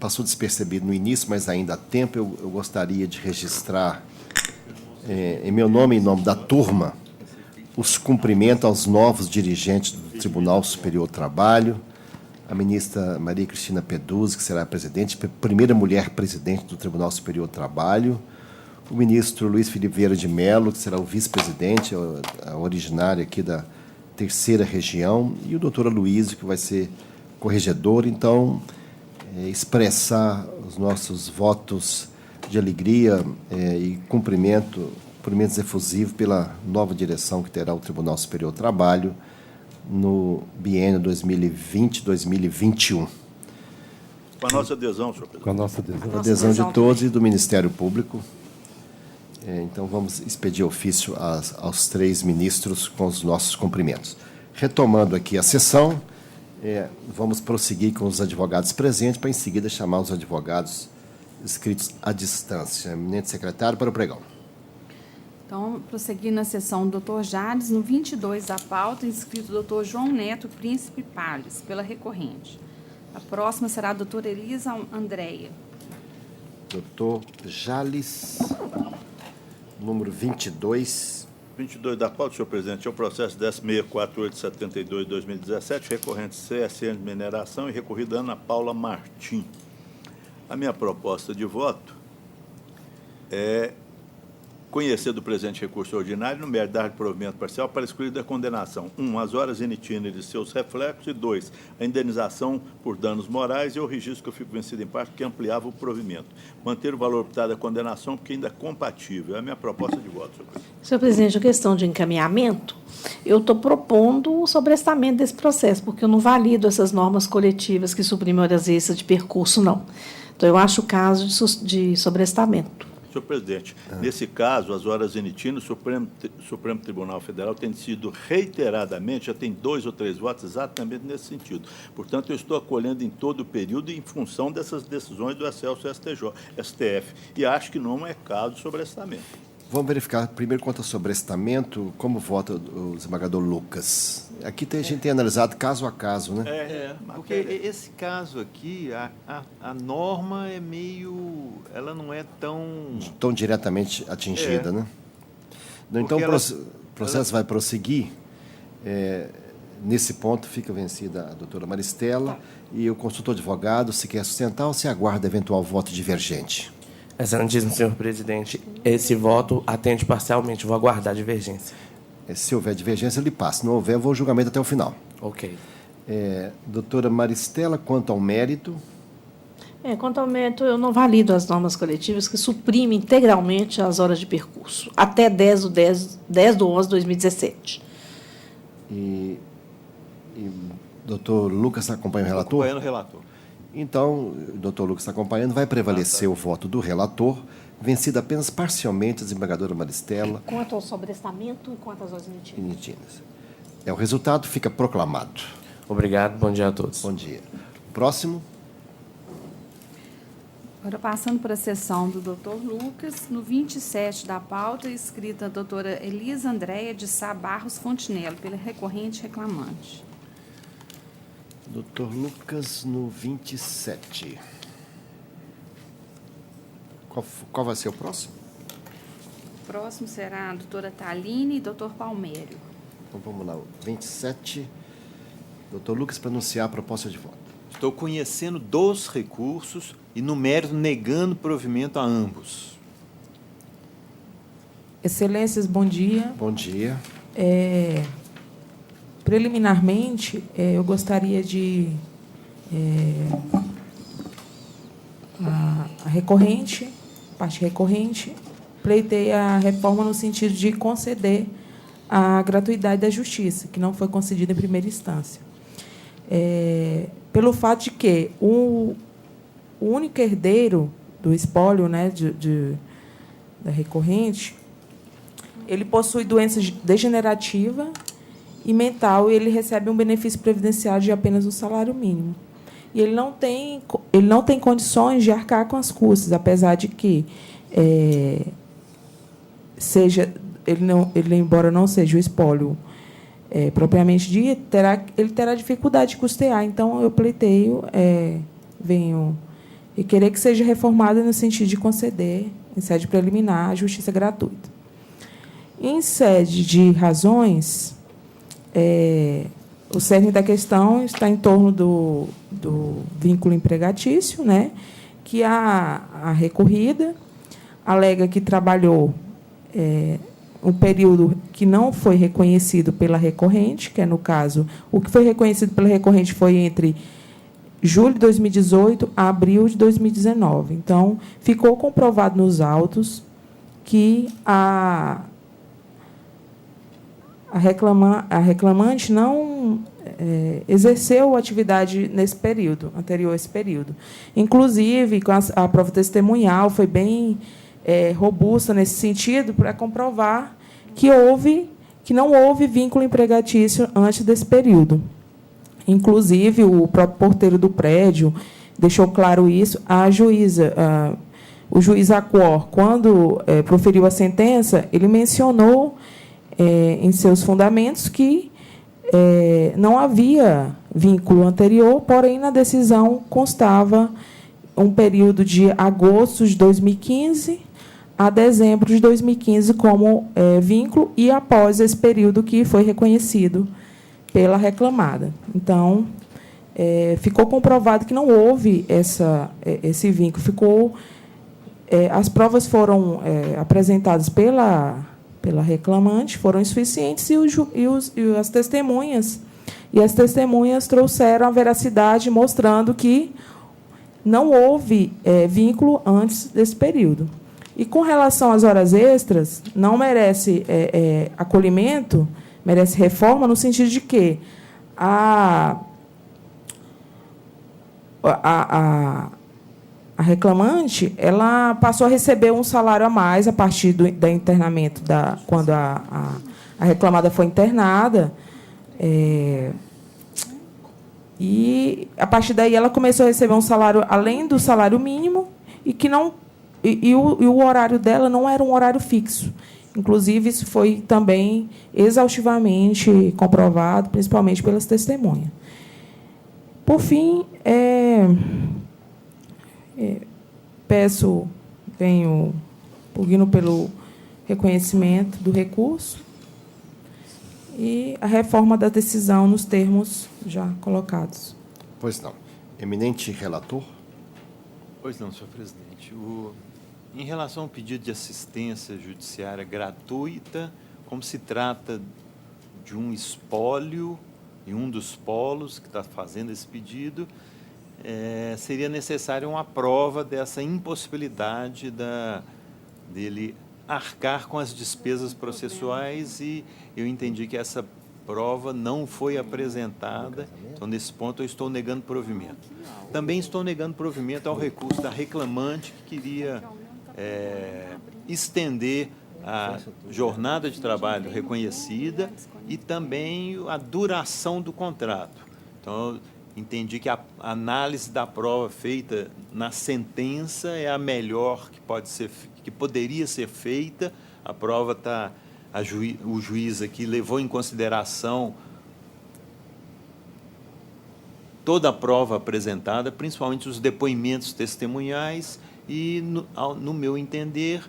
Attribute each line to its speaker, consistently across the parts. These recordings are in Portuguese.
Speaker 1: passou despercebido no início, mas ainda há tempo, eu gostaria de registrar, em meu nome e em nome da turma, os cumprimentos aos novos dirigentes do Tribunal Superior do Trabalho, a ministra Maria Cristina Peduzzi, que será a presidente, primeira mulher presidente do Tribunal Superior do Trabalho, o ministro Luiz Felipe Vieira de Mello, que será o vice-presidente, originário aqui da terceira região, e o doutor Aloysio, que vai ser corregedor. Então, expressar os nossos votos de alegria e cumprimentos efusivos pela nova direção que terá o Tribunal Superior do Trabalho no biênio 2020-2021.
Speaker 2: Com a nossa adesão, senhor presidente.
Speaker 3: Com a nossa adesão.
Speaker 1: A adesão de todos e do Ministério Público. Então, vamos expedir ofício aos 3 ministros com os nossos cumprimentos. Retomando aqui a sessão, vamos prosseguir com os advogados presentes, para, em seguida, chamar os advogados inscritos à distância. Eminente secretário, para o pregão.
Speaker 4: Então, prosseguindo a sessão, doutor Jales, no 22 da pauta, inscrito o doutor João Neto Príncipe Palles, pela recorrente. A próxima será a doutora Elisa Andréia.
Speaker 1: Doutor Jales, número 22.
Speaker 2: 22 da pauta, senhor presidente, é o processo 10.648/72/2017, recorrente CSN de Mineração e recorrida Ana Paula Martim. A minha proposta de voto é conhecer do presente recurso ordinário no mérito dar de provimento parcial para excluir da condenação: 1. As horas in itinere e seus reflexos, e 2. A indenização por danos morais e o registro que eu fico vencido em parte, que ampliava o provimento. Manter o valor optado da condenação, porque ainda é compatível. É a minha proposta de voto, senhor presidente.
Speaker 5: Senhor presidente, a questão de encaminhamento, eu estou propondo o sobrestamento desse processo, porque eu não valido essas normas coletivas que suprimem horas extras de percurso, não. Então, eu acho o caso de sobrestamento.
Speaker 2: Senhor presidente, nesse caso, as horas in itinere, o Supremo Tribunal Federal tem sido reiteradamente, já tem 2 ou 3 votos exatamente nesse sentido. Portanto, eu estou acolhendo em todo o período em função dessas decisões do excelso STF. E acho que não é caso de sobrestamento.
Speaker 1: Vamos verificar primeiro quanto ao sobrestamento, como vota o desembargador Lucas. Aqui a gente tem analisado caso a caso, né?
Speaker 6: Porque esse caso aqui, a norma é meio... ela não é tão
Speaker 1: diretamente atingida, né? Então, o processo vai prosseguir. Nesse ponto, fica vencida a doutora Maristela e o consultor advogado, se quer sustentar ou se aguarda eventual voto divergente.
Speaker 7: Excelentíssimo senhor presidente, esse voto atende parcialmente, vou aguardar a divergência.
Speaker 1: Se houver divergência, ele passa. Se não houver, eu vou ao julgamento até o final.
Speaker 7: Ok.
Speaker 1: Doutora Maristela, quanto ao mérito...
Speaker 5: Quanto ao mérito, eu não valido as normas coletivas que suprimem integralmente as horas de percurso, até 10/11/2017.
Speaker 1: E doutor Lucas acompanha o relator?
Speaker 6: Acompanhando o relator.
Speaker 1: Então, o doutor Lucas está acompanhando, vai prevalecer o voto do relator, vencido apenas parcialmente a desembargadora Maristela.
Speaker 5: Quanto ao sobrestamento e quanto às horas
Speaker 1: initinas. O resultado fica proclamado.
Speaker 7: Obrigado, bom dia a todos.
Speaker 1: Bom dia. Próximo.
Speaker 4: Agora, passando para a sessão do doutor Lucas, no 27 da pauta, escrita a doutora Elisa Andréia de Sá Barros Fontinello, pela recorrente reclamante.
Speaker 1: Doutor Lucas, no 27. Qual vai ser o próximo?
Speaker 4: O próximo será a doutora Taline e doutor Palmério.
Speaker 1: Então, vamos lá. 27. Doutor Lucas, para anunciar a proposta de voto.
Speaker 6: Estou conhecendo 2 recursos e, no mérito, negando provimento a ambos.
Speaker 8: Excelências, bom dia.
Speaker 1: Bom dia.
Speaker 8: Preliminarmente, eu gostaria de... a recorrente, parte recorrente, pleiteia a reforma no sentido de conceder a gratuidade da justiça, que não foi concedida em primeira instância. Pelo fato de que o único herdeiro do espólio, né, da recorrente, ele possui doença degenerativa e mental, e ele recebe um benefício previdenciário de apenas um salário mínimo. E ele não tem condições de arcar com as custas, apesar de que ele, embora não seja o espólio propriamente dito, ele terá dificuldade de custear. Então, eu pleiteio, venho e querer que seja reformada no sentido de conceder, em sede preliminar, a justiça gratuita. Em sede de razões, o cerne da questão está em torno do vínculo empregatício, né, que a recorrida alega que trabalhou um período que não foi reconhecido pela recorrente, que é, no caso, o que foi reconhecido pela recorrente foi entre julho de 2018 a abril de 2019. Então, ficou comprovado nos autos que a reclamante não exerceu atividade nesse período, anterior a esse período. Inclusive, com a prova testemunhal foi bem robusta nesse sentido, para comprovar que não houve vínculo empregatício antes desse período. Inclusive, o próprio porteiro do prédio deixou claro isso. O juiz Acor, quando proferiu a sentença, ele mencionou em seus fundamentos que não havia vínculo anterior, porém, na decisão constava um período de agosto de 2015 a dezembro de 2015 como vínculo, e após esse período que foi reconhecido pela reclamada. Então, ficou comprovado que não houve esse vínculo. As provas foram apresentadas pela reclamante, foram insuficientes, e as testemunhas trouxeram a veracidade, mostrando que não houve vínculo antes desse período. E, com relação às horas extras, não merece acolhimento, merece reforma, no sentido de que a reclamante ela passou a receber um salário a mais a partir do internamento, quando a reclamada foi internada, e, a partir daí, ela começou a receber um salário além do salário mínimo, e o horário dela não era um horário fixo. Inclusive, isso foi também exaustivamente comprovado, principalmente pelas testemunhas. Por fim, venho pedindo pelo reconhecimento do recurso e a reforma da decisão nos termos já colocados.
Speaker 1: Pois não. Eminente relator.
Speaker 6: Pois não, senhor presidente. Em relação ao pedido de assistência judiciária gratuita, como se trata de um espólio em um dos polos que está fazendo esse pedido, seria necessária uma prova dessa impossibilidade dele arcar com as despesas processuais, e eu entendi que essa prova não foi apresentada. Então, nesse ponto, eu estou negando provimento. Também estou negando provimento ao recurso da reclamante, que queria estender a jornada de trabalho reconhecida e também a duração do contrato. Então, entendi que a análise da prova feita na sentença é a melhor que poderia ser feita. A prova está... O juiz aqui levou em consideração toda a prova apresentada, principalmente os depoimentos testemunhais, e, no meu entender,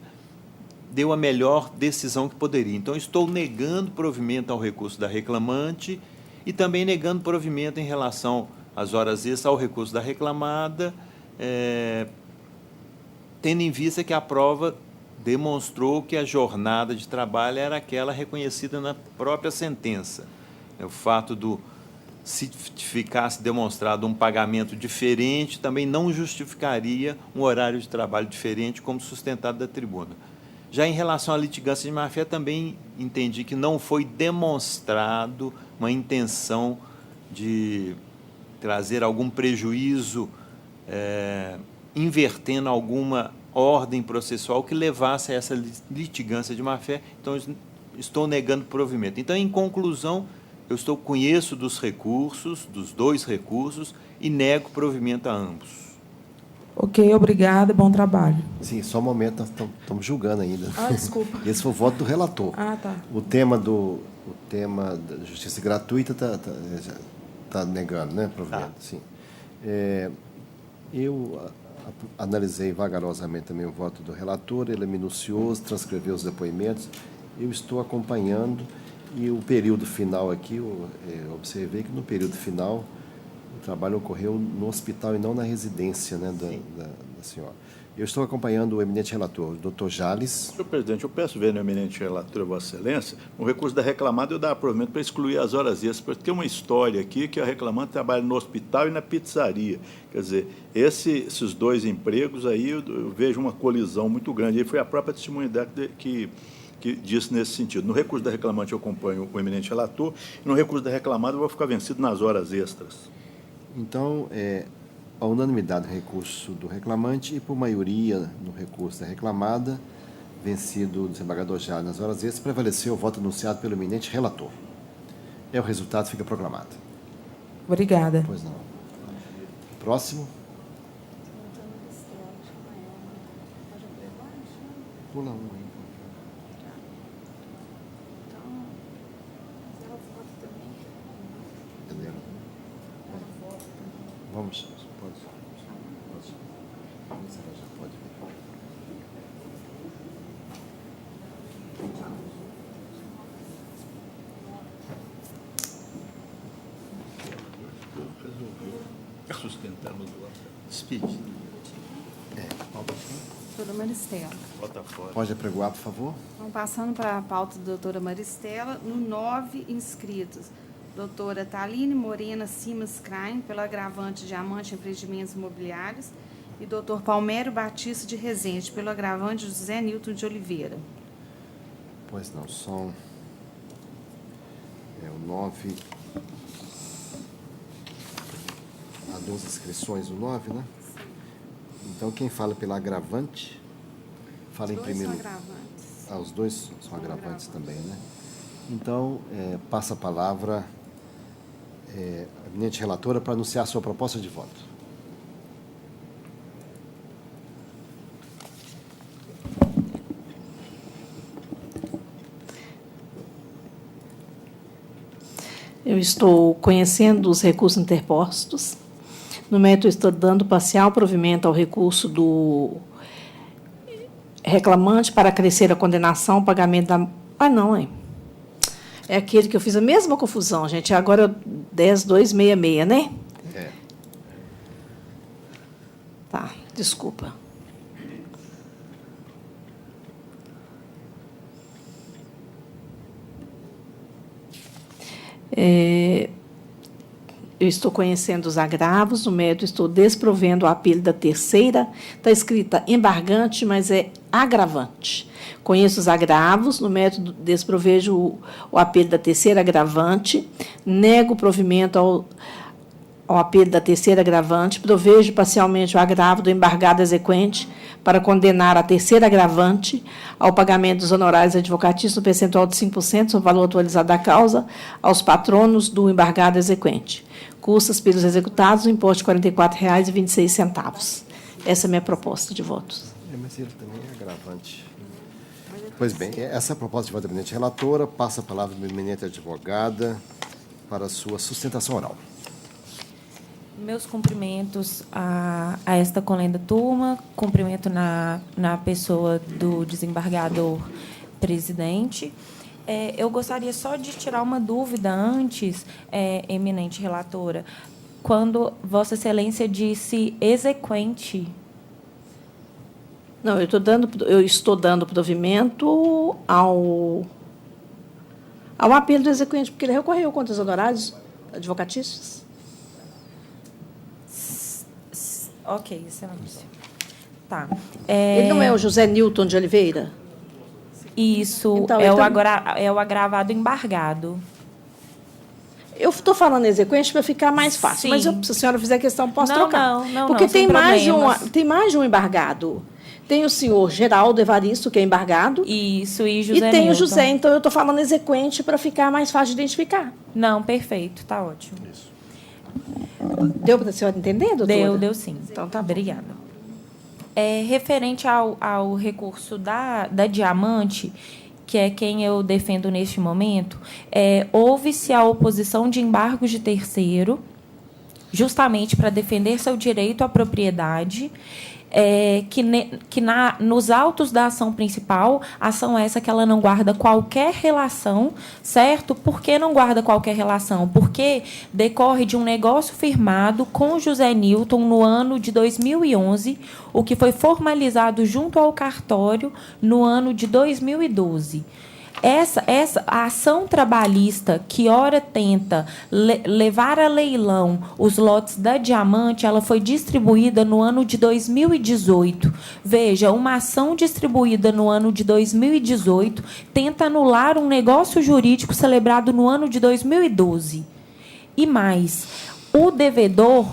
Speaker 6: deu a melhor decisão que poderia. Então, estou negando provimento ao recurso da reclamante e também negando provimento em relação às horas extras ao recurso da reclamada, tendo em vista que a prova demonstrou que a jornada de trabalho era aquela reconhecida na própria sentença. O fato se ficasse demonstrado um pagamento diferente, também não justificaria um horário de trabalho diferente, como sustentado da tribuna. Já em relação à litigância de má-fé, também entendi que não foi demonstrado uma intenção de trazer algum prejuízo, invertendo alguma ordem processual que levasse a essa litigância de má-fé. Então, estou negando provimento. Então, em conclusão, eu conheço dos recursos, dos dois recursos, e nego provimento a ambos.
Speaker 8: Ok, obrigada, bom trabalho.
Speaker 1: Sim, só um momento, nós estamos julgando ainda.
Speaker 8: Desculpa.
Speaker 1: Esse foi o voto do relator.
Speaker 8: Tá.
Speaker 1: O tema da justiça gratuita está negando, né, provimento? Sim. analisei vagarosamente também o voto do relator, ele é minucioso, transcreveu os depoimentos, eu estou acompanhando, e o período final aqui, eu observei que no período final o trabalho ocorreu no hospital e não na residência, né, da senhora. Eu estou acompanhando o eminente relator, o doutor Jales.
Speaker 2: Senhor presidente, eu peço ver no eminente relator, Vossa Excelência, no recurso da reclamada eu dar provimento para excluir as horas extras, porque tem uma história aqui que a reclamante trabalha no hospital e na pizzaria. Quer dizer, esses dois empregos aí eu vejo uma colisão muito grande. E foi a própria testemunha dela que disse nesse sentido. No recurso da reclamante eu acompanho o eminente relator, e no recurso da reclamada eu vou ficar vencido nas horas extras.
Speaker 1: Então, a unanimidade do recurso do reclamante e por maioria no recurso da reclamada, vencido o desembargador Jales nas horas extras, prevaleceu o voto anunciado pelo eminente relator. O resultado fica proclamado.
Speaker 8: Obrigada.
Speaker 1: Pois não. Próximo. Pula um aí. Entendeu? Vamos. Pode. Já pode vir.
Speaker 2: Sustentamos o voto.
Speaker 6: Speed.
Speaker 4: Doutora Maristela.
Speaker 2: Vota fora.
Speaker 1: Pode apregoar, por favor?
Speaker 4: Então, passando para a pauta da doutora Maristela, no 9 inscritos, doutora Thaline Morena Simas Krain, pelo agravante Diamante Empreendimentos Imobiliários, e doutor Palmério Batista de Rezende, pelo agravante José Nilton de Oliveira.
Speaker 1: Pois não, são o 9. Há 12 inscrições no 9, né? Então, quem fala pelo agravante, fala em primeiro lugar. Os dois são agravantes também, né? Então, passa a palavra a eminente relatora para anunciar a sua proposta de voto.
Speaker 5: Eu estou conhecendo os recursos interpostos. No mérito, estou dando parcial provimento ao recurso do reclamante para acrescer a condenação, pagamento da... Ah, não, é. É aquele que eu fiz a mesma confusão, gente. Agora 10.266, né?
Speaker 1: É.
Speaker 5: Tá, desculpa. Eu estou conhecendo os agravos, no mérito estou desprovendo o apelo da terceira, está escrita embargante, mas é agravante. Conheço os agravos, no mérito desprovejo o apelo da terceira agravante, nego o provimento ao apelo da terceira agravante, provejo parcialmente o agravo do embargado exequente para condenar a terceira agravante ao pagamento dos honorários advocatícios no percentual de 5% sobre o valor atualizado da causa aos patronos do embargado exequente. Custas pelos executados, o importe de R$ 44,26. Essa é a minha proposta de votos.
Speaker 1: Mas ele também é agravante. Pois bem, essa é a proposta de voto da eminente relatora. Passa a palavra da eminente advogada para a sua sustentação oral.
Speaker 3: Meus cumprimentos a esta colenda turma, cumprimento na pessoa do desembargador presidente. Eu gostaria só de tirar uma dúvida antes, eminente relatora, quando Vossa Excelência disse exequente.
Speaker 5: Não, eu estou dando provimento ao apelo do exequente, porque ele recorreu contra os honorários advocatícios.
Speaker 3: Ok, excelência. Tá.
Speaker 5: Ele não é o José Nilton de Oliveira?
Speaker 3: Isso,
Speaker 5: então,
Speaker 3: é o agravado embargado.
Speaker 5: Eu estou falando exequente para ficar mais fácil,
Speaker 3: Sim.
Speaker 5: mas se a senhora fizer questão, posso trocar.
Speaker 3: Não,
Speaker 5: porque tem mais de um embargado. Tem o senhor Geraldo Evaristo, que é embargado.
Speaker 3: Isso, e José
Speaker 5: E tem
Speaker 3: Nilton.
Speaker 5: o José, então eu estou falando exequente para ficar mais fácil de identificar.
Speaker 3: Não, perfeito, está ótimo.
Speaker 1: Isso.
Speaker 5: Deu para a senhora entender, doutora?
Speaker 3: Deu sim.
Speaker 5: Então, tá bom.
Speaker 3: Obrigada. Referente ao recurso da Diamante, que é quem eu defendo neste momento, houve-se a oposição de embargos de terceiro, justamente para defender seu direito à propriedade, nos autos da ação principal, ação essa que ela não guarda qualquer relação, certo? Por que não guarda qualquer relação? Porque decorre de um negócio firmado com José Newton no ano de 2011, o que foi formalizado junto ao cartório no ano de 2012. A ação trabalhista que ora tenta levar a leilão os lotes da Diamante, ela foi distribuída no ano de 2018. Veja, uma ação distribuída no ano de 2018 tenta anular um negócio jurídico celebrado no ano de 2012. E mais, o devedor,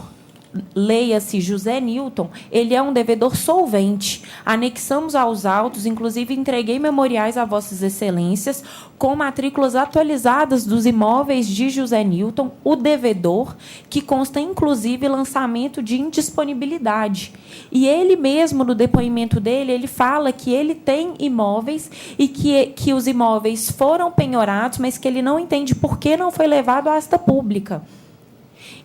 Speaker 3: leia-se José Newton, ele é um devedor solvente. Anexamos aos autos, inclusive entreguei memoriais a Vossas Excelências, com matrículas atualizadas dos imóveis de José Newton, o devedor, que consta, inclusive, lançamento de indisponibilidade. E ele mesmo, no depoimento dele, ele fala que ele tem imóveis e que os imóveis foram penhorados, mas que ele não entende por que não foi levado à asta pública.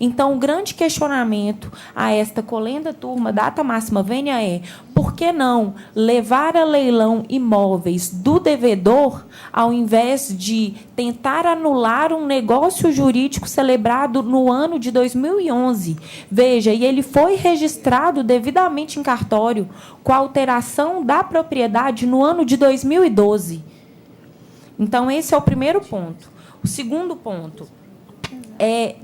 Speaker 3: Então, o grande questionamento a esta colenda turma data máxima vênia é: por que não levar a leilão imóveis do devedor ao invés de tentar anular um negócio jurídico celebrado no ano de 2011? Veja, e ele foi registrado devidamente em cartório com a alteração da propriedade no ano de 2012. Então, esse é o primeiro ponto. O segundo ponto.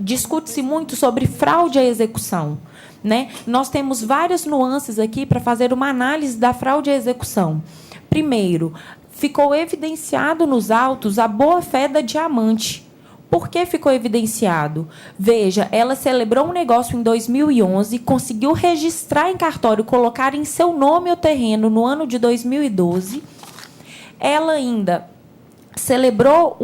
Speaker 3: Discute-se muito sobre fraude à execução, né? Nós temos várias nuances aqui para fazer uma análise da fraude à execução. Primeiro, ficou evidenciado nos autos a boa-fé da Diamante. Por que ficou evidenciado? Veja, ela celebrou um negócio em 2011, conseguiu registrar em cartório, colocar em seu nome o terreno no ano de 2012. Ela ainda celebrou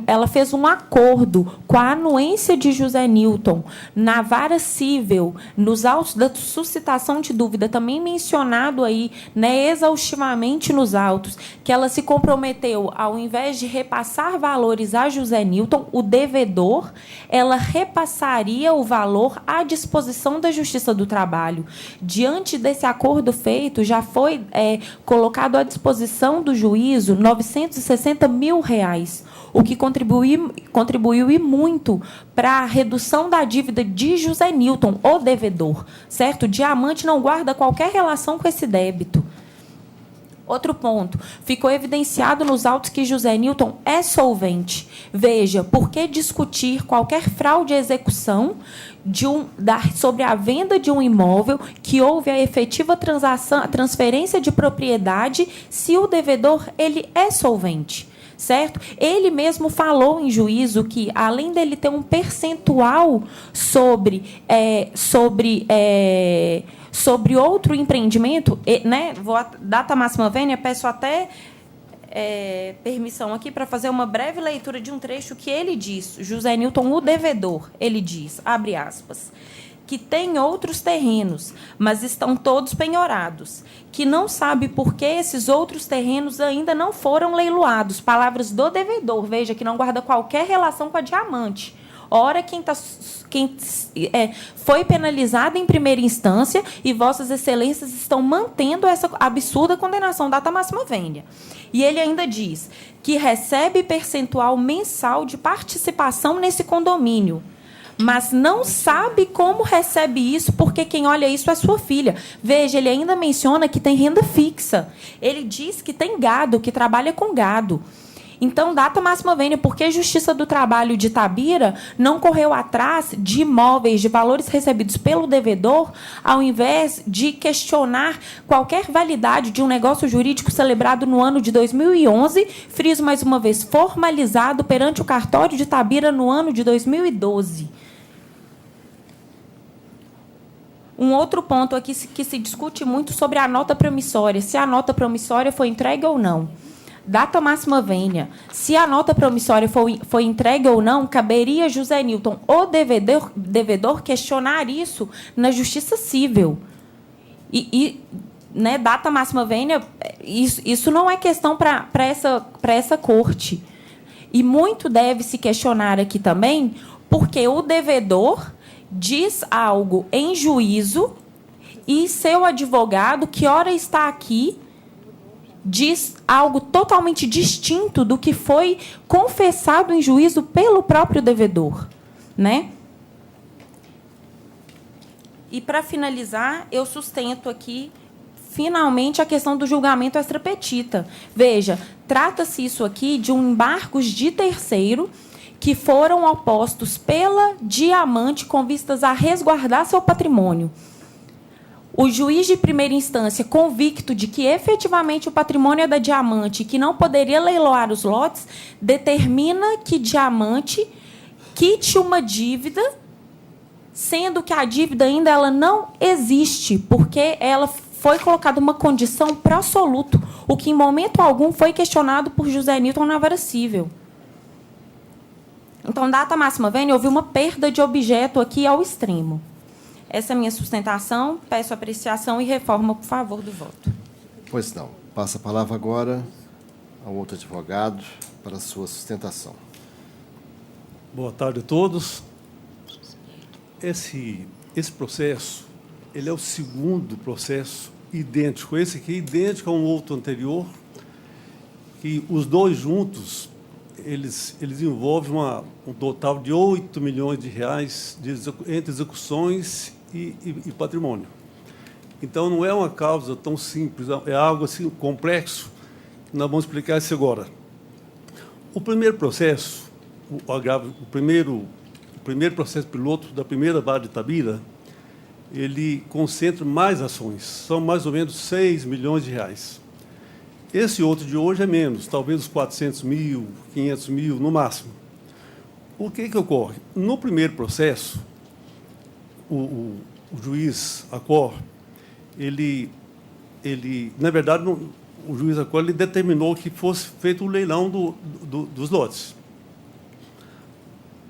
Speaker 3: ela fez um acordo com a anuência de José Newton na vara cível, nos autos da suscitação de dúvida, também mencionado aí, né, exaustivamente nos autos, que ela se comprometeu, ao invés de repassar valores a José Newton, o devedor, ela repassaria o valor à disposição da Justiça do Trabalho. Diante desse acordo feito, já foi colocado à disposição do juízo R$960 mil, o que contribuiu e muito para a redução da dívida de José Newton, o devedor, certo? Diamante não guarda qualquer relação com esse débito. Outro ponto, ficou evidenciado nos autos que José Newton é solvente. Veja, por que discutir qualquer fraude à execução sobre a venda de um imóvel que houve a efetiva transação, a transferência de propriedade, se o devedor ele é solvente? Certo? Ele mesmo falou em juízo que, além dele ter um percentual sobre outro empreendimento, né? Data máxima vênia, peço até permissão aqui para fazer uma breve leitura de um trecho que ele diz, José Newton, o devedor, ele diz, abre aspas, que tem outros terrenos, mas estão todos penhorados, que não sabe por que esses outros terrenos ainda não foram leiloados. Palavras do devedor, veja, que não guarda qualquer relação com a Diamante. Ora, quem foi penalizado em primeira instância e Vossas Excelências estão mantendo essa absurda condenação, data máxima vênia. E ele ainda diz que recebe percentual mensal de participação nesse condomínio, mas não sabe como recebe isso, porque quem olha isso é sua filha. Veja, ele ainda menciona que tem renda fixa. Ele diz que tem gado, que trabalha com gado. Então, data máxima vênia, porque a Justiça do Trabalho de Itabira não correu atrás de imóveis, de valores recebidos pelo devedor, ao invés de questionar qualquer validade de um negócio jurídico celebrado no ano de 2011, friso mais uma vez, formalizado perante o cartório de Itabira no ano de 2012. Um outro ponto aqui que se discute muito sobre a nota promissória, se a nota promissória foi entregue ou não. Data máxima vênia. Se a nota promissória foi entregue ou não, caberia a José Newton, o devedor, questionar isso na Justiça Civil. Né, data máxima vênia, isso não é questão para essa corte. E muito deve se questionar aqui também, porque o devedor diz algo em juízo e seu advogado, que ora está aqui, diz algo totalmente distinto do que foi confessado em juízo pelo próprio devedor, né? E, para finalizar, eu sustento aqui, finalmente, a questão do julgamento extrapetita. Veja, trata-se isso aqui de um embargos de terceiro que foram opostos pela Diamante com vistas a resguardar seu patrimônio. O juiz de primeira instância, convicto de que efetivamente o patrimônio é da Diamante e que não poderia leiloar os lotes, determina que Diamante quite uma dívida, sendo que a dívida ainda ela não existe, porque ela foi colocada uma condição pro soluto, o que em momento algum foi questionado por José Newton na vara cível. Então, data máxima vênia, houve uma perda de objeto aqui ao extremo. Essa é a minha sustentação. Peço apreciação e reforma, por favor, do voto.
Speaker 1: Pois não. Passa a palavra agora ao outro advogado para a sua sustentação.
Speaker 9: Boa tarde a todos. Esse processo, ele é o segundo processo idêntico. Esse aqui é idêntico a um outro anterior, que os dois juntos, eles envolvem um total de 8 milhões de reais entre execuções e patrimônio. Então, não é uma causa tão simples, é algo assim complexo. Nós vamos explicar isso agora. O primeiro processo, o primeiro processo piloto da primeira vara de Itabira, ele concentra mais ações, são mais ou menos 6 milhões de reais. Esse outro de hoje é menos, talvez os 400 mil, 500 mil, no máximo. O que ocorre? No primeiro processo, o juiz Acor, na verdade, o juiz Acor ele determinou que fosse feito o leilão dos lotes.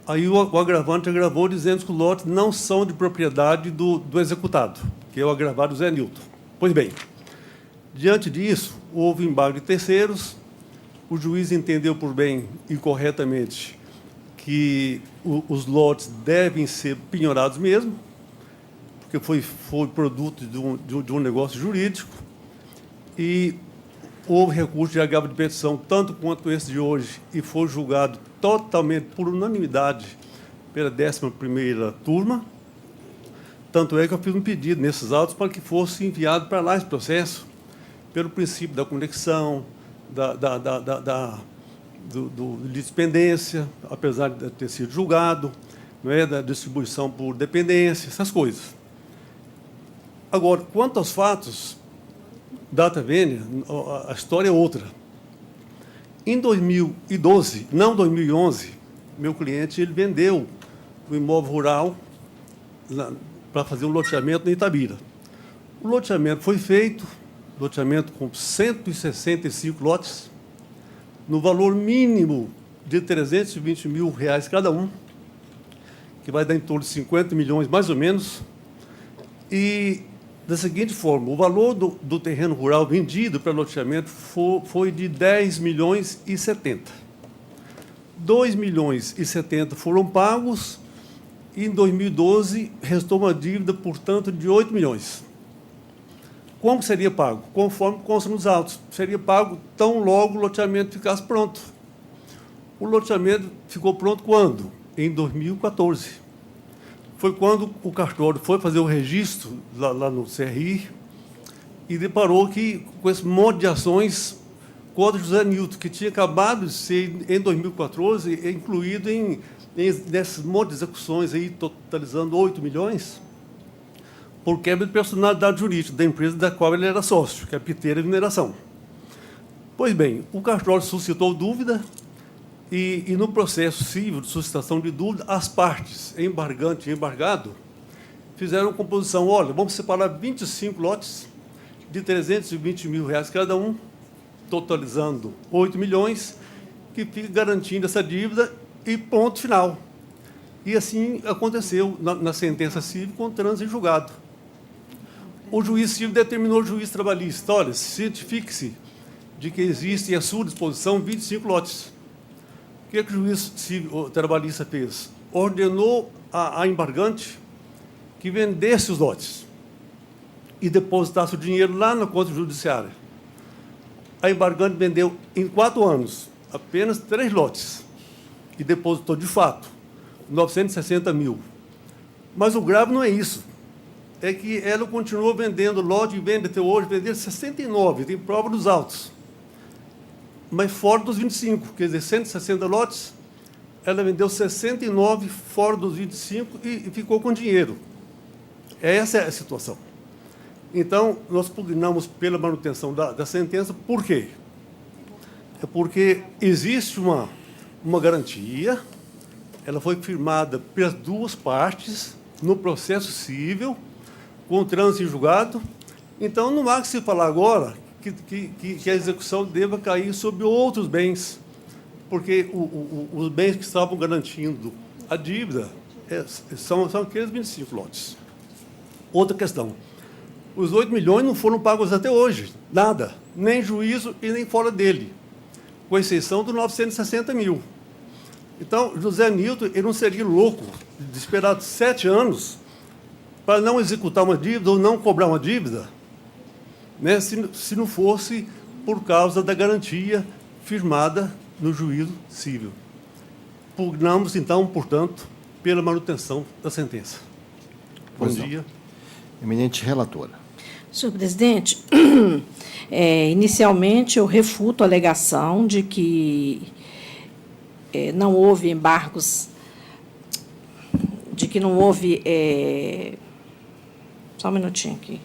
Speaker 9: Aí o agravante agravou dizendo que os lotes não são de propriedade do executado, que é o agravado Zé Newton. Pois bem, diante disso, houve embargo de terceiros, o juiz entendeu por bem e corretamente que os lotes devem ser penhorados mesmo, porque foi produto de um negócio jurídico, e houve recurso de agravo de petição, tanto quanto esse de hoje, e foi julgado totalmente por unanimidade pela 11ª turma. Tanto é que eu fiz um pedido nesses autos para que fosse enviado para lá esse processo, pelo princípio da conexão, de dependência, apesar de ter sido julgado, não é, da distribuição por dependência, essas coisas. Agora, quanto aos fatos, data vênia, a história é outra. Em 2012, não 2011, meu cliente ele vendeu o imóvel rural para fazer um loteamento em Itabira. O loteamento foi feito, loteamento com 165 lotes, no valor mínimo de R$ 320 mil cada um, que vai dar em torno de 50 milhões, mais ou menos. E, da seguinte forma, o valor do terreno rural vendido para loteamento foi de 10 milhões e 70. 2 milhões e 70 foram pagos, e em 2012 restou uma dívida, portanto, de 8 milhões. Como seria pago? Conforme consta nos autos. Seria pago tão logo o loteamento ficasse pronto. O loteamento ficou pronto quando? Em 2014. Foi quando o cartório foi fazer o registro lá no CRI e deparou que, com esse monte de ações, contra José Newton, que tinha acabado de ser, em 2014, incluído nessas monte de execuções, aí, totalizando 8 milhões, por quebra de personalidade jurídica da empresa da qual ele era sócio, que é a Piteira Mineração. Pois bem, o cartório suscitou dúvida e no processo civil de suscitação de dúvida, as partes, embargante e embargado, fizeram composição, olha, vamos separar 25 lotes de R$ 320 mil cada um, totalizando 8 milhões, que fica garantindo essa dívida e ponto final. E assim aconteceu na sentença civil com trânsito em julgado. O juiz civil determinou ao juiz trabalhista, olha, cientifique-se de que existem à sua disposição 25 lotes. O que o juiz civil trabalhista fez? Ordenou a embargante que vendesse os lotes e depositasse o dinheiro lá na conta judiciária. A embargante vendeu, em 4 anos, apenas 3 lotes e depositou, de fato, 960 mil. Mas o grave não é isso. É que ela continuou vendendo lote e vende até hoje, vendeu 69, tem prova dos autos. Mas fora dos 25, quer dizer, 160 lotes, ela vendeu 69 fora dos 25 e ficou com dinheiro. Essa é a situação. Então, nós pugnamos pela manutenção da sentença. Por quê? É porque existe uma garantia, ela foi firmada pelas 2 partes no processo civil, com trânsito em julgado. Então, não há que se falar agora que a execução deva cair sobre outros bens, porque os bens que estavam garantindo a dívida são aqueles 25 lotes. Outra questão. Os 8 milhões não foram pagos até hoje, nada, nem juízo e nem fora dele, com exceção dos 960 mil. Então, José Nilton, ele não seria louco de esperar 7 anos para não executar uma dívida ou não cobrar uma dívida, né, se não fosse por causa da garantia firmada no juízo civil. Pugnamos, então, portanto, pela manutenção da sentença. Bom dia.
Speaker 1: Eminente relatora.
Speaker 5: Senhor presidente, inicialmente eu refuto a alegação de que não houve embargos, de que não houve... só um minutinho aqui.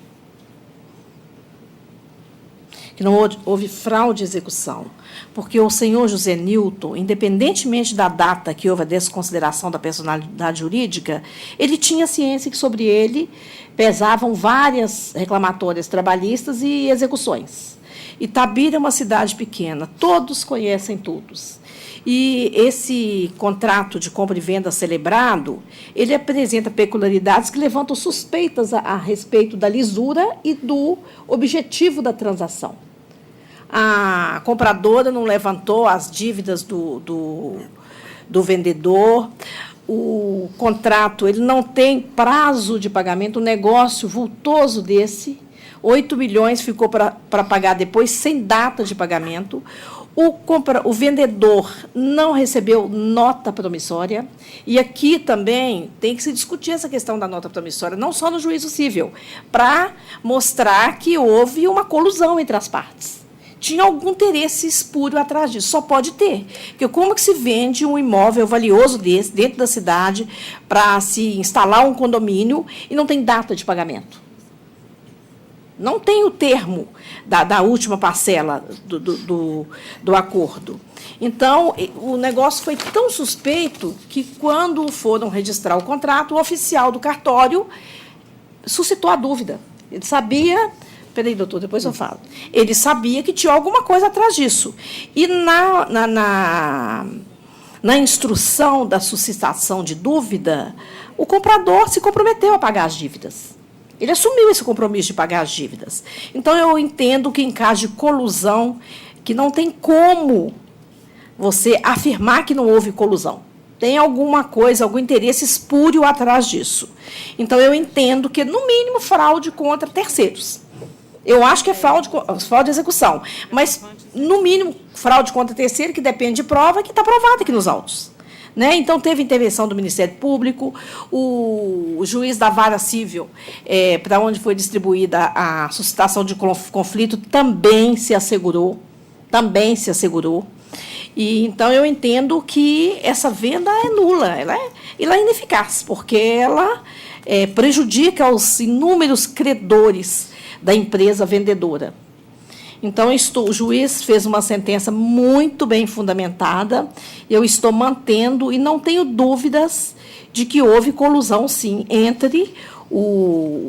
Speaker 5: Que não houve fraude de execução, porque o senhor José Nilton, independentemente da data que houve a desconsideração da personalidade jurídica, ele tinha ciência que sobre ele pesavam várias reclamatórias trabalhistas e execuções. Itabira é uma cidade pequena, todos conhecem todos. E esse contrato de compra e venda celebrado, ele apresenta peculiaridades que levantam suspeitas a respeito da lisura e do objetivo da transação. A compradora não levantou as dívidas do vendedor, o contrato ele não tem prazo de pagamento, um negócio vultoso desse, 8 milhões ficou para pagar depois, sem data de pagamento. O vendedor não recebeu nota promissória, e aqui também tem que se discutir essa questão da nota promissória, não só no juízo civil, para mostrar que houve uma colusão entre as partes. Tinha algum interesse espúrio atrás disso, só pode ter. Porque como que se vende um imóvel valioso desse, dentro da cidade, para se instalar um condomínio e não tem data de pagamento? Não tem o termo da última parcela do acordo. Então, o negócio foi tão suspeito que, quando foram registrar o contrato, o oficial do cartório suscitou a dúvida. Ele sabia... Peraí, doutor, depois eu falo. Ele sabia que tinha alguma coisa atrás disso. E na instrução da suscitação de dúvida, o comprador se comprometeu a pagar as dívidas. Ele assumiu esse compromisso de pagar as dívidas. Então, eu entendo que, em caso de colusão, que não tem como você afirmar que não houve colusão. Tem alguma coisa, algum interesse espúrio atrás disso. Então, eu entendo que, no mínimo, fraude contra terceiros. Eu acho que é fraude de execução. Mas, no mínimo, fraude contra terceiro, que depende de prova, que está provada aqui nos autos. Né? Então, teve intervenção do Ministério Público, o juiz da vara civil, para onde foi distribuída a suscitação de conflito, também se assegurou. E, então, eu entendo que essa venda é nula, ela é ineficaz, porque ela prejudica os inúmeros credores da empresa vendedora. Então, o juiz fez uma sentença muito bem fundamentada, eu estou mantendo, e não tenho dúvidas de que houve colusão, sim, entre o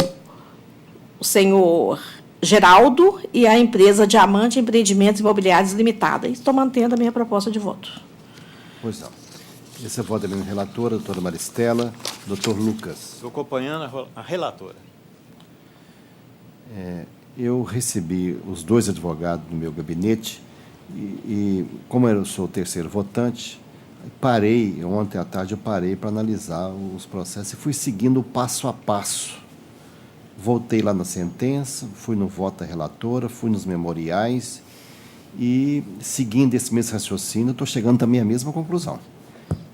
Speaker 5: senhor Geraldo e a empresa Diamante Empreendimentos Imobiliários Limitada. Estou mantendo a minha proposta de voto.
Speaker 1: Pois não. Esse é o voto da minha relatora, doutora Maristela. Doutor Lucas.
Speaker 6: Estou acompanhando a relatora.
Speaker 1: Eu recebi os 2 advogados no meu gabinete e como eu sou o terceiro votante, Ontem à tarde eu parei para analisar os processos e fui seguindo passo a passo. Voltei lá na sentença, fui no voto da relatora, fui nos memoriais e, seguindo esse mesmo raciocínio, estou chegando também à mesma conclusão.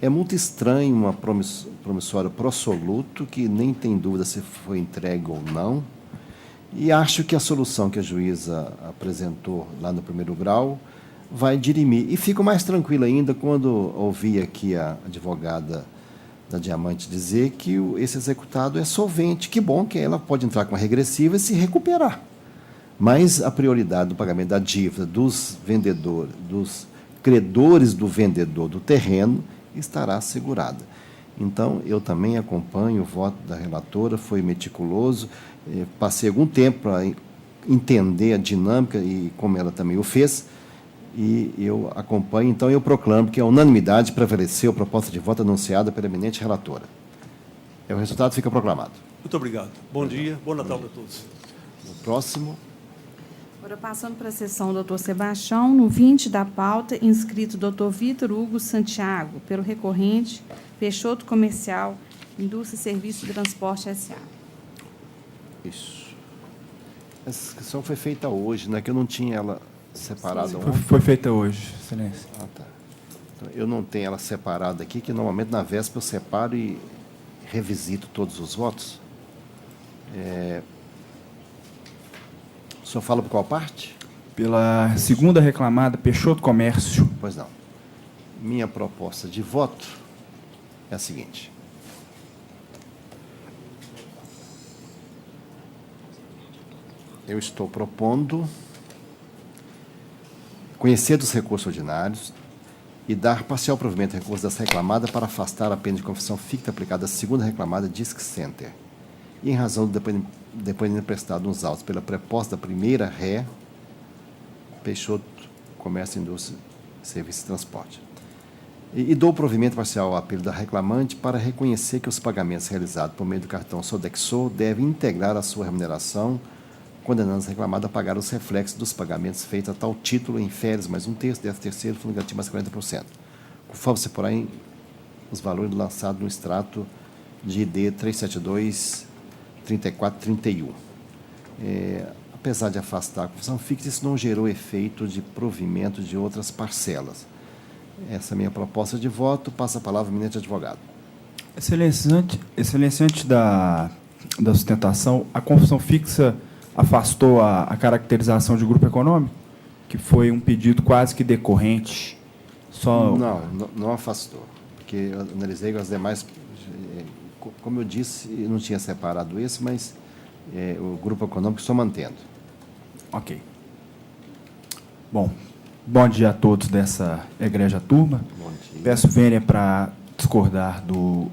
Speaker 1: É muito estranho uma promissória pro soluto, que nem tem dúvida se foi entregue ou não, e acho que a solução que a juíza apresentou lá no primeiro grau vai dirimir. E fico mais tranquilo ainda quando ouvi aqui a advogada da Diamante dizer que esse executado é solvente. Que bom que ela pode entrar com a regressiva e se recuperar. Mas a prioridade do pagamento da dívida dos vendedores, dos credores do vendedor do terreno, estará assegurada. Então, eu também acompanho o voto da relatora, foi meticuloso, passei algum tempo para entender a dinâmica e como ela também o fez, e eu acompanho, então eu proclamo que a unanimidade prevaleceu a proposta de voto anunciada pela eminente relatora. O resultado fica proclamado.
Speaker 9: Muito obrigado. Bom dia, bom Natal para todos.
Speaker 1: O próximo.
Speaker 4: Agora, passando para a sessão, doutor Sebastião, no 20 da pauta, inscrito doutor Vitor Hugo Santiago, pelo recorrente, Peixoto Comercial, Indústria e Serviço de Transporte S.A.
Speaker 1: Isso. Essa inscrição foi feita hoje, né? Que eu não tinha ela separada ontem.
Speaker 10: Foi feita hoje, excelência.
Speaker 1: Ah, tá. Então, eu não tenho ela separada aqui, que normalmente na véspera eu separo e revisito todos os votos. O senhor fala por qual parte?
Speaker 10: Pela segunda reclamada, Peixoto Comércio.
Speaker 1: Pois não. Minha proposta de voto é a seguinte. Eu estou propondo conhecer dos recursos ordinários e dar parcial provimento ao recurso dessa reclamada para afastar a pena de confissão ficta aplicada à segunda reclamada Disc Center. E em razão do depoimento prestado nos autos pela preposta da primeira ré, Peixoto Comércio, Indústria, Serviço e Transporte. E dou provimento parcial ao apelo da reclamante para reconhecer que os pagamentos realizados por meio do cartão Sodexo devem integrar a sua remuneração, condenando a reclamada a pagar os reflexos dos pagamentos feitos a tal título em férias mais 1/3, 10/3, fundo negativo mais 40%. Conforme se porém os valores lançados no extrato de ID 372-3431. Apesar de afastar a confissão ficta, isso não gerou efeito de provimento de outras parcelas. Essa é a minha proposta de voto. Passa a palavra ao eminente advogado.
Speaker 10: Excelência, antes da sustentação, a confissão fixa afastou a caracterização de grupo econômico, que foi um pedido quase que decorrente.
Speaker 1: Não afastou, porque eu analisei as demais. Como eu disse, eu não tinha separado esse, mas o grupo econômico estou mantendo.
Speaker 10: Ok. Bom dia a todos dessa egrégia turma.
Speaker 1: Bom dia.
Speaker 10: Peço vênia para discordar do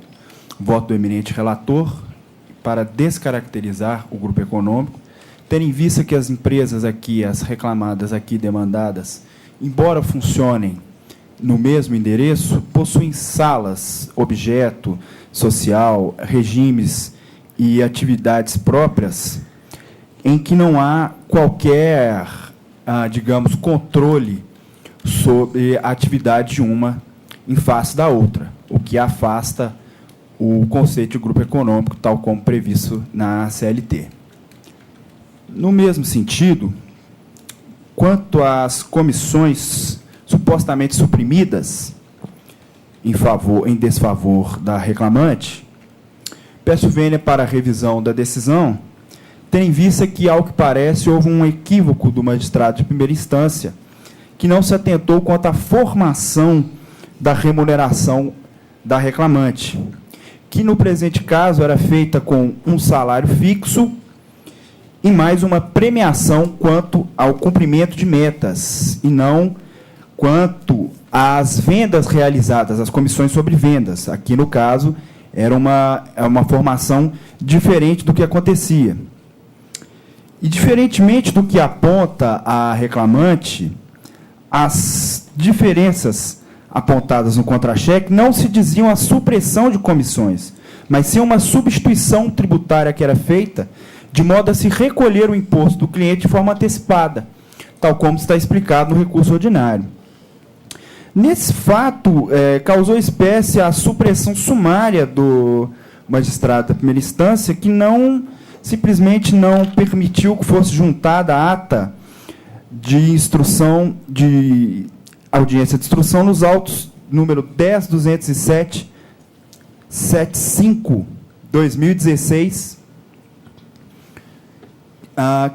Speaker 10: voto do eminente relator, para descaracterizar o grupo econômico, tendo em vista que as empresas aqui, as reclamadas aqui demandadas, embora funcionem no mesmo endereço, possuem salas, objeto social, regimes e atividades próprias, em que não há qualquer, digamos, controle sobre a atividade de uma em face da outra, o que afasta o conceito de grupo econômico, tal como previsto na CLT. No mesmo sentido, quanto às comissões supostamente suprimidas em desfavor da reclamante, peço vênia para a revisão da decisão, tendo em vista que, ao que parece, houve um equívoco do magistrado de primeira instância, que não se atentou quanto à formação da remuneração da reclamante, que no presente caso era feita com um salário fixo e mais uma premiação quanto ao cumprimento de metas, e não quanto às vendas realizadas, as comissões sobre vendas. Aqui, no caso, era uma formação diferente do que acontecia. E, diferentemente do que aponta a reclamante, as diferenças apontadas no contra-cheque não se diziam a supressão de comissões, mas sim uma substituição tributária que era feita de modo a se recolher o imposto do cliente de forma antecipada, tal como está explicado no recurso ordinário. Nesse fato, causou espécie a supressão sumária do magistrado da primeira instância, que simplesmente não permitiu que fosse juntada a ata de instrução, de audiência de instrução, nos autos número 10.207.75/2016,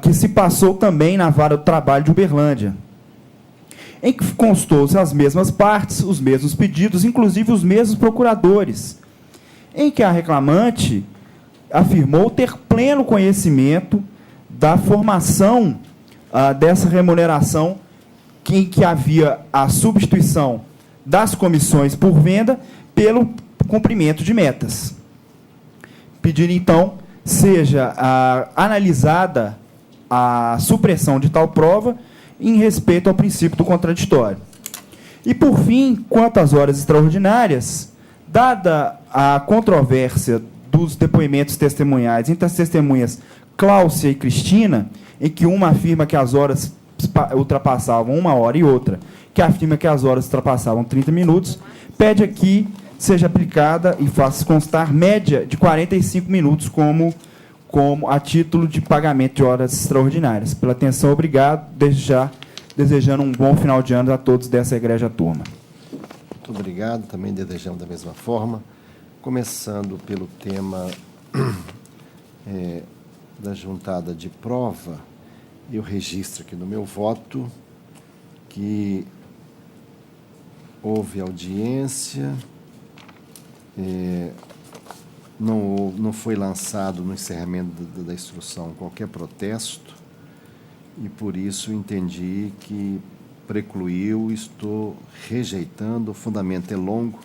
Speaker 10: que se passou também na Vara do Trabalho de Uberlândia, em que constou-se as mesmas partes, os mesmos pedidos, inclusive os mesmos procuradores, em que a reclamante afirmou ter pleno conhecimento da formação dessa remuneração, em que havia a substituição das comissões por venda pelo cumprimento de metas. Pedindo, então, seja analisada a supressão de tal prova em respeito ao princípio do contraditório. E, por fim, quanto às horas extraordinárias, dada a controvérsia dos depoimentos testemunhais entre as testemunhas Cláudia e Cristina, em que uma afirma que as horas ultrapassavam 1 hora e outra que afirma que as horas ultrapassavam 30 minutos, pede aqui seja aplicada e faça constar média de 45 minutos como a título de pagamento de horas extraordinárias. Pela atenção, obrigado. Desde já, desejando um bom final de ano a todos dessa egregia turma.
Speaker 1: Muito obrigado. Também desejamos da mesma forma. Começando pelo tema da juntada de prova, eu registro aqui no meu voto que houve audiência, não foi lançado no encerramento da instrução qualquer protesto, e por isso entendi que precluiu, estou rejeitando, o fundamento é longo,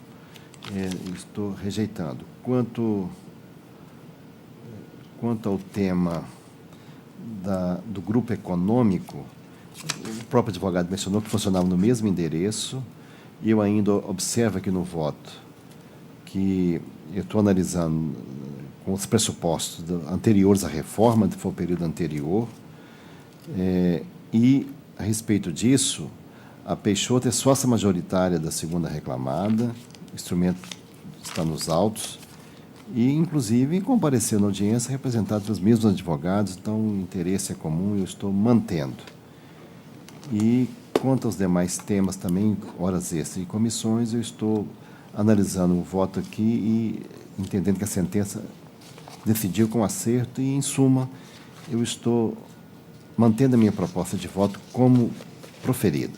Speaker 1: estou rejeitando. Quanto ao tema do grupo econômico, o próprio advogado mencionou que funcionava no mesmo endereço, e eu ainda observo aqui no voto que eu estou analisando com os pressupostos anteriores à reforma, que foi o período anterior, e, a respeito disso, a Peixoto é sócia majoritária da segunda reclamada, o instrumento está nos autos, e, inclusive, compareceu na audiência representado pelos mesmos advogados, então o interesse é comum e eu estou mantendo. E, quanto aos demais temas também, horas extras e comissões, eu estou analisando o voto aqui e entendendo que a sentença decidiu com acerto e, em suma, eu estou mantendo a minha proposta de voto como proferida.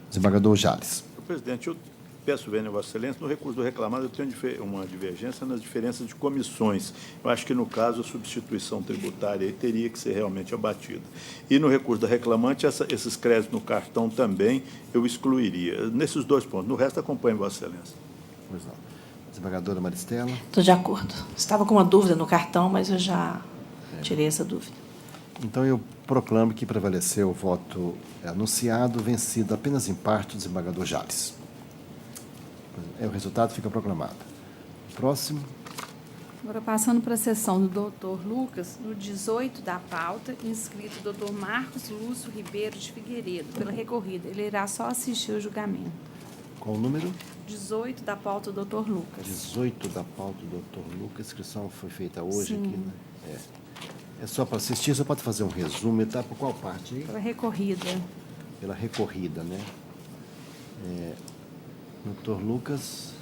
Speaker 1: Desembargador Jales.
Speaker 2: Presidente, eu peço vênia a Vossa Excelência, no recurso do reclamado eu tenho uma divergência nas diferenças de comissões. Eu acho que, no caso, a substituição tributária aí teria que ser realmente abatida. E no recurso da reclamante, esses créditos no cartão também eu excluiria. Nesses dois pontos. No resto, acompanho Vossa Excelência.
Speaker 1: Pois não. Desembargadora Maristela.
Speaker 5: Estou de acordo. Estava com uma dúvida no cartão, mas eu já tirei essa dúvida.
Speaker 1: Então, eu proclamo que prevaleceu o voto anunciado, vencido apenas em parte o desembargador Jales. O resultado fica proclamado. Próximo.
Speaker 4: Agora, passando para a sessão do doutor Lucas, no 18 da pauta, inscrito doutor Marcos Lúcio Ribeiro de Figueiredo, pela recorrida. Ele irá só assistir o julgamento.
Speaker 1: Qual o número?
Speaker 4: 18 da pauta, doutor Lucas.
Speaker 1: 18 da pauta, doutor Lucas. A inscrição foi feita hoje.
Speaker 4: Sim.
Speaker 1: Aqui, né? É só para assistir, você pode fazer um resumo. Está por qual parte aí?
Speaker 4: Pela recorrida.
Speaker 1: Pela recorrida, né? Doutor Lucas.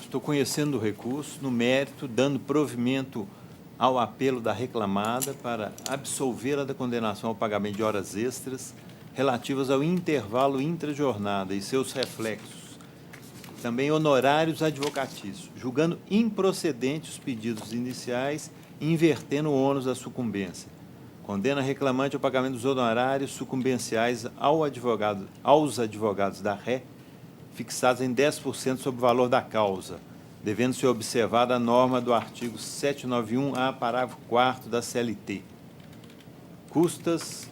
Speaker 6: Estou conhecendo o recurso, no mérito, dando provimento ao apelo da reclamada para absolvê-la da condenação ao pagamento de horas extras relativas ao intervalo intrajornada e seus reflexos, também honorários advocatícios, julgando improcedentes os pedidos iniciais e invertendo o ônus da sucumbência. Condena a reclamante ao pagamento dos honorários sucumbenciais aos advogados da ré, fixados em 10% sobre o valor da causa, devendo ser observada a norma do artigo 791-A, parágrafo 4º da CLT. Custas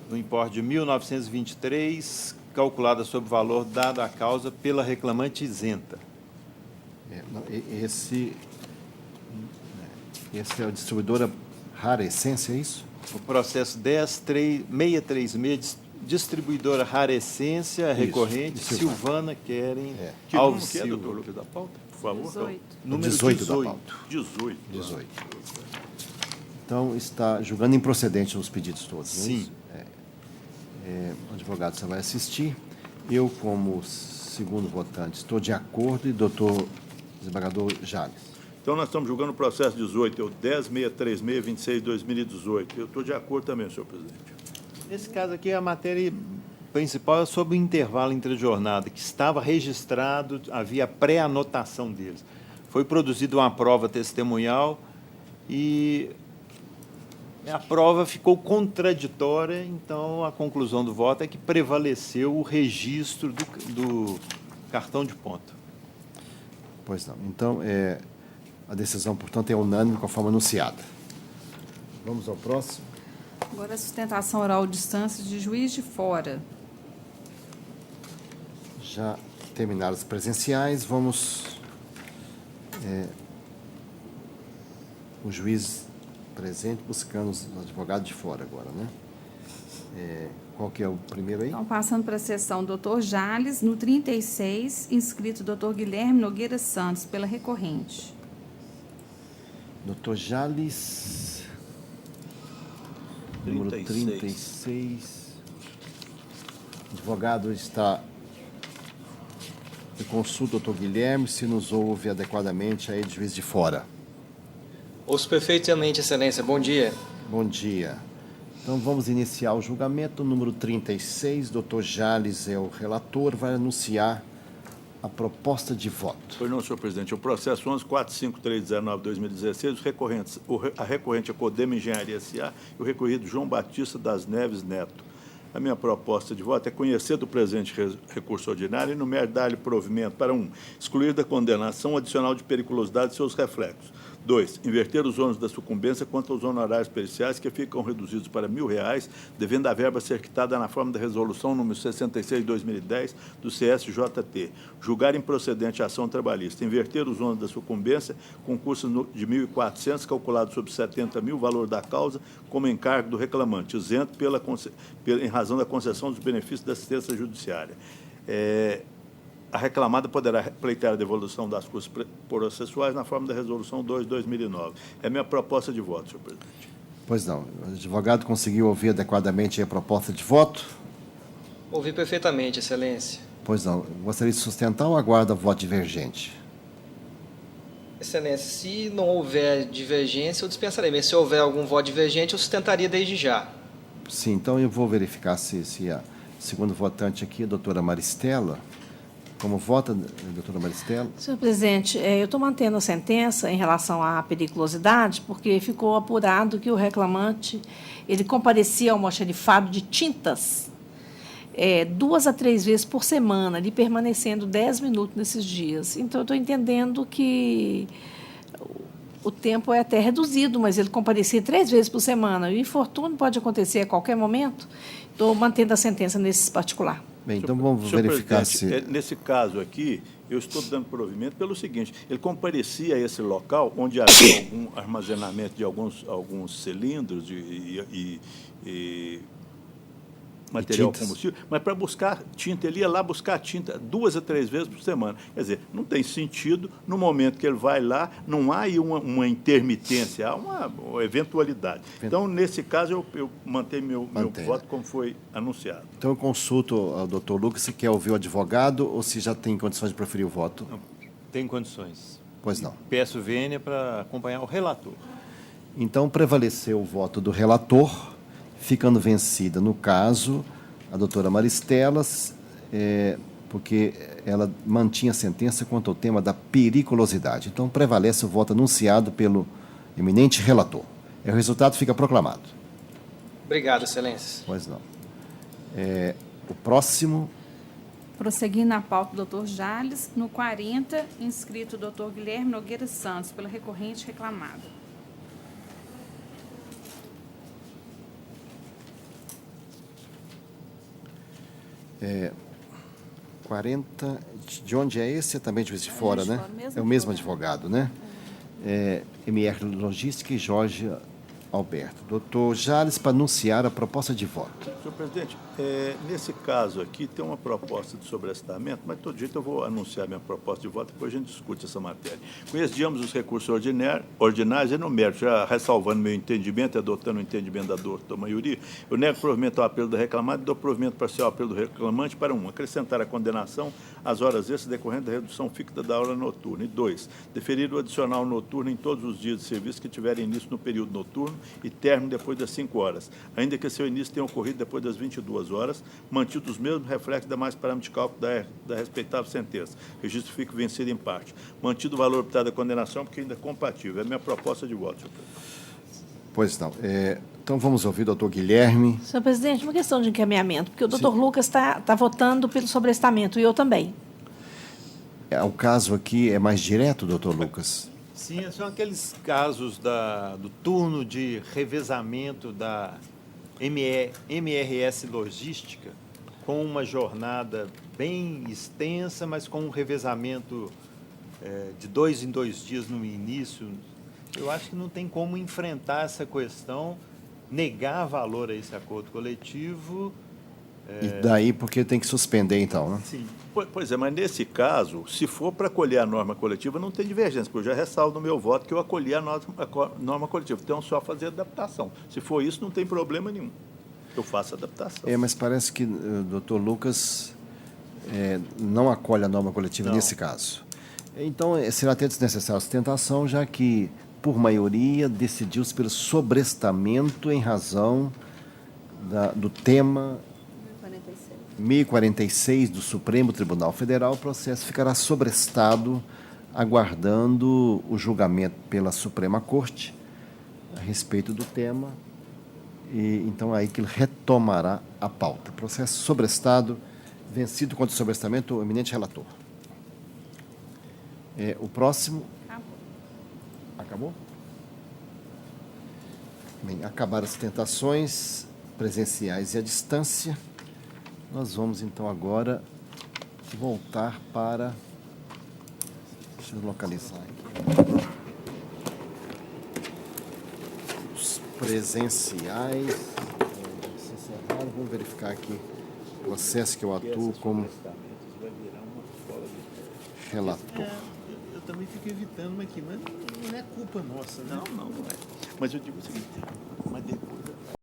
Speaker 6: no importe de R$ 1.923, calculada sobre o valor dado à causa pela reclamante isenta.
Speaker 1: Esse é a distribuidora Rara Essência, é isso?
Speaker 6: O processo 10636, distribuidora Rara Essência, recorrente,
Speaker 1: isso.
Speaker 6: Silvana Querem,
Speaker 2: Que número
Speaker 6: Alves
Speaker 2: que é,
Speaker 6: Silva.
Speaker 2: doutor Lucas da pauta? Por favor.
Speaker 4: 18.
Speaker 6: Número
Speaker 1: 18 da
Speaker 6: 18.
Speaker 1: pauta.
Speaker 2: 18.
Speaker 1: 18. Então, está julgando improcedente os pedidos todos, não é
Speaker 6: Sim.
Speaker 1: isso? O advogado, você vai assistir. Eu, como segundo votante, estou de acordo, e doutor desembargador Jales.
Speaker 2: Então, nós estamos julgando o processo 18, é o 10.636/26/2018. Eu estou de acordo também, senhor presidente.
Speaker 6: Nesse caso aqui, a matéria principal é sobre o intervalo entre a jornada, que estava registrado, havia pré-anotação deles. Foi produzida uma prova testemunhal e a prova ficou contraditória, então a conclusão do voto é que prevaleceu o registro do cartão de ponto.
Speaker 1: Pois não. Então, a decisão, portanto, é unânime conforme anunciada. Vamos ao próximo.
Speaker 4: Agora, a sustentação oral à distância de Juiz de Fora.
Speaker 1: Já terminaram as presenciais, vamos... o juiz presente buscando os advogados de fora agora, né? Qual que é o primeiro aí?
Speaker 4: Então, passando para a sessão, doutor Jales, no 36, inscrito doutor Guilherme Nogueira Santos, pela recorrente.
Speaker 1: Doutor Jales, número 36. O advogado está em consulta, doutor Guilherme, se nos ouve adequadamente aí de Juiz de Fora.
Speaker 11: Ouço perfeitamente, excelência. Bom dia.
Speaker 1: Bom dia. Então, vamos iniciar o julgamento. Número 36, doutor Jales é o relator, vai anunciar a proposta de voto.
Speaker 2: Pois não, senhor presidente. O processo 11.45319/2016, a recorrente é Codema Engenharia S.A. e o recorrido João Batista das Neves Neto. A minha proposta de voto é conhecer do presente recurso ordinário e, no mérito, dar-lhe provimento para 1. Excluir da condenação adicional de periculosidade e seus reflexos. 2. Inverter os ônus da sucumbência quanto aos honorários periciais, que ficam reduzidos para R$1.000, devendo a verba ser quitada na forma da resolução número 66/2010 do CSJT. Julgar improcedente a ação trabalhista. Inverter os ônus da sucumbência com curso de R$1.400, calculado sobre R$70.000, valor da causa, como encargo do reclamante, isento em razão da concessão dos benefícios da assistência judiciária. A reclamada poderá pleitear a devolução das custas processuais na forma da Resolução 2/2009. É a minha proposta de voto, senhor presidente.
Speaker 1: Pois não. O advogado conseguiu ouvir adequadamente a proposta de voto?
Speaker 11: Ouvi perfeitamente, excelência.
Speaker 1: Pois não. Gostaria de sustentar ou aguarda voto divergente?
Speaker 11: Excelência, se não houver divergência, eu dispensarei. Mas se houver algum voto divergente, eu sustentaria desde já.
Speaker 1: Sim, então eu vou verificar se a segunda votante aqui, a doutora Maristela... Como vota, doutora Maristela?
Speaker 5: Senhor presidente, eu estou mantendo a sentença em relação à periculosidade, porque ficou apurado que o reclamante ele comparecia ao almoxarifado de tintas 2 a 3 vezes por semana, ali permanecendo 10 minutos nesses dias. Então, eu estou entendendo que o tempo é até reduzido, mas ele comparecia 3 vezes por semana. E o infortúnio pode acontecer a qualquer momento. Estou mantendo a sentença nesse particular.
Speaker 1: Bem, então vamos verificar se...
Speaker 2: Nesse caso aqui, eu estou dando provimento pelo seguinte: ele comparecia a esse local onde havia algum armazenamento de alguns cilindros e material combustível, mas para buscar tinta, ele ia lá buscar tinta 2 a 3 vezes por semana. Quer dizer, não tem sentido, no momento que ele vai lá, não há aí uma intermitência, há uma eventualidade. Então, nesse caso, eu mantenho meu voto como foi anunciado.
Speaker 1: Então, eu consulto ao doutor Lucas se quer ouvir o advogado ou se já tem condições de proferir o voto.
Speaker 6: Não, tem condições.
Speaker 1: Pois não.
Speaker 6: Peço vênia para acompanhar o relator.
Speaker 1: Então, prevaleceu o voto do relator, ficando vencida, no caso, a doutora Maristela, porque ela mantinha a sentença quanto ao tema da periculosidade. Então, prevalece o voto anunciado pelo eminente relator. O resultado fica proclamado.
Speaker 11: Obrigado, excelência.
Speaker 1: Pois não. O próximo...
Speaker 4: Prosseguindo na pauta, doutor Jales, no 40, inscrito doutor Guilherme Nogueira Santos, pela recorrente reclamada.
Speaker 1: 40. De onde é esse? É também de Juiz de Fora,
Speaker 4: Juiz de
Speaker 1: né?
Speaker 4: Fora, mesmo
Speaker 1: É o mesmo
Speaker 4: advogado.
Speaker 1: advogado, né? MR Logística e Jorge Alberto. Doutor Jales, para anunciar a proposta de voto.
Speaker 2: Senhor presidente, nesse caso aqui tem uma proposta de sobrestamento, mas de todo jeito eu vou anunciar minha proposta de voto, depois a gente discute essa matéria. Conhece ambos os recursos ordinários e no mérito, já ressalvando meu entendimento, adotando o entendimento da maioria, eu nego provimento ao apelo do reclamante e dou provimento parcial ao apelo do reclamante para 1, acrescentar a condenação às horas extras decorrente da redução fixa da hora noturna, e 2, deferir o adicional noturno em todos os dias de serviço que tiverem início no período noturno e término depois das 5 horas, ainda que seu início tenha ocorrido depois das 22 horas, mantidos os mesmos reflexos demais parâmetros de cálculo da respeitável sentença. Registro fica vencido em parte. Mantido o valor optado da condenação, porque ainda é compatível. É a minha proposta de voto, senhor presidente.
Speaker 1: Pois não. Então vamos ouvir o doutor Guilherme.
Speaker 5: Senhor presidente, uma questão de encaminhamento, porque o doutor Lucas está votando pelo sobrestamento, e eu também.
Speaker 1: O caso aqui é mais direto, doutor Lucas?
Speaker 6: Sim, são aqueles casos do turno de revezamento da MRS Logística, com uma jornada bem extensa, mas com um revezamento de 2 em 2 dias no início. Eu acho que não tem como enfrentar essa questão, negar valor a esse acordo coletivo.
Speaker 1: E daí porque tem que suspender, então, né?
Speaker 6: Sim.
Speaker 2: Pois é, mas nesse caso, se for para acolher a norma coletiva, não tem divergência, porque eu já ressalvo no meu voto que eu acolhi a norma coletiva. Então, só fazer adaptação. Se for isso, não tem problema nenhum. Eu faço adaptação.
Speaker 1: Mas parece que o doutor Lucas não acolhe a norma coletiva nesse caso. Então, será até desnecessária a sustentação, já que, por maioria, decidiu-se pelo sobrestamento em razão do tema 1046 do Supremo Tribunal Federal. O processo ficará sobrestado, aguardando o julgamento pela Suprema Corte a respeito do tema. E então aí que ele retomará a pauta. Processo sobrestado, vencido contra o sobrestamento, o eminente relator. O próximo. Acabou? Bem, acabaram as tentações presenciais e à distância. Nós vamos, então, agora voltar para... Deixa eu localizar aqui. Os presenciais. Se encerraram, vamos verificar aqui o processo que eu atuo como relator.
Speaker 6: Eu também fico evitando aqui, mas não é culpa nossa, né?
Speaker 2: Não é. Mas eu digo o seguinte...